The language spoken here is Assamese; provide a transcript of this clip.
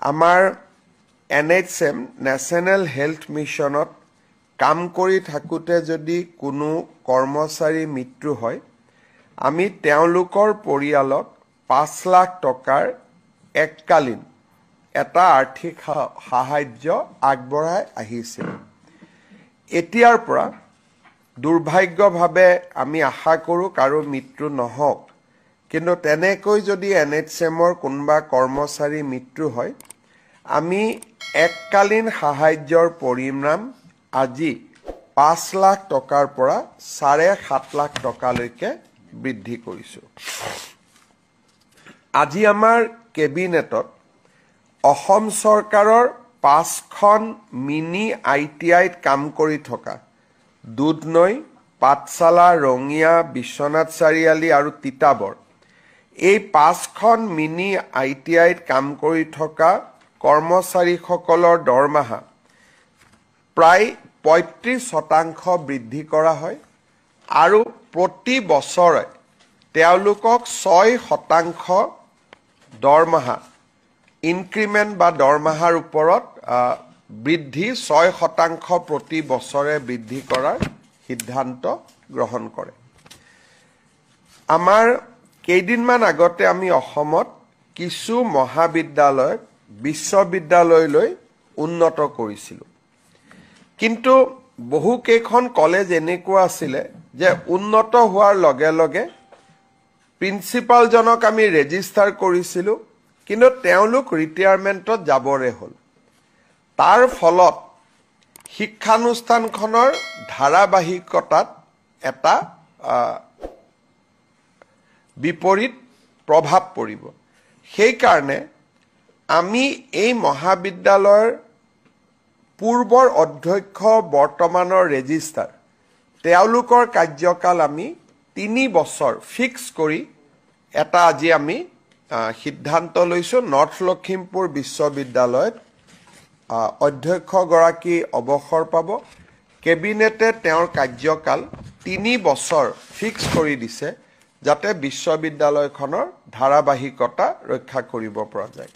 আমাৰ NHM নেশ্যনেল হেল্থ মিছনত কাম কৰি থাকোঁতে যদি কোনো কৰ্মচাৰী মৃত্যু হয় আমি তেওঁলোকৰ পৰিয়ালক 5 লাখ টকাৰ এককালীন এটা আৰ্থিক সাহায্য আগবঢ়াই আহিছিল। এতিয়াৰ পৰা দুৰ্ভাগ্যভাৱে আমি আশা কৰোঁ কাৰো মৃত্যু নহওক, কিন্তু তেনেকৈ যদি NHMৰ কোনোবা কৰ্মচাৰী মৃত্যু হয় আমি এককালীন সাহায্যৰ পৰিমাণ আজি 5 লাখ টকাৰ পৰা 7.5 লাখ টকালৈকে বৃদ্ধি কৰিছোঁ। আজি আমাৰ কেবিনেটত অসম চৰকাৰৰ 5খন মিনি ITIত কাম কৰি থকা দুধনৈ, পাঠশালা, ৰঙিয়া, বিশ্বনাথ চাৰিআলি আৰু তিতাবৰ এই 5খন মিনি ITIত কাম কৰি থকা কৰ্মচাৰীসকলৰ দৰমহা প্ৰায় 35% বৃদ্ধি কৰা হয় আৰু প্ৰতি বছৰে তেওঁলোকক 6% দৰমহা ইনক্ৰিমেন্ট বা দৰমহাৰ ওপৰত বৃদ্ধি 6% প্ৰতি বছৰে বৃদ্ধি কৰাৰ সিদ্ধান্ত গ্ৰহণ কৰে। আমাৰ কেইদিনমান আগতে আমি অসমত কিছু মহাবিদ্যালয় বিশ্ববিদ্যালয়লৈ উন্নত কৰিছিলোঁ, কিন্তু বহু কেইখন কলেজ এনেকুৱা আছিল যে উন্নত হোৱাৰ লগে লগে প্ৰিন্সিপালজনক আমি ৰেজিষ্টাৰ কৰিছিলোঁ কিন্তু তেওঁলোক ৰিটায়াৰমেণ্টত যাবৰে হ'ল। তাৰ ফলত শিক্ষানুষ্ঠানখনৰ ধাৰাবাহিকতাত এটা বিপৰীত প্ৰভাৱ পৰিব। সেইকাৰণে আমি এই মহাবিদ্যালয়ৰ পূৰ্বৰ অধ্যক্ষ বৰ্তমানৰ ৰেজিষ্টাৰ তেওঁলোকৰ কাৰ্যকাল আমি 3 বছৰ ফিক্স কৰি এটা আজি আমি সিদ্ধান্ত লৈছোঁ। নৰ্থ লখিমপুৰ বিশ্ববিদ্যালয়ত অধ্যক্ষগৰাকী অৱসৰ পাব। কেবিনেটে তেওঁৰ কাৰ্যকাল 3 বছৰ ফিক্স কৰি দিছে যাতে বিশ্ববিদ্যালয়খনৰ ধাৰাবাহিকতা ৰক্ষা কৰিব পৰা যায়।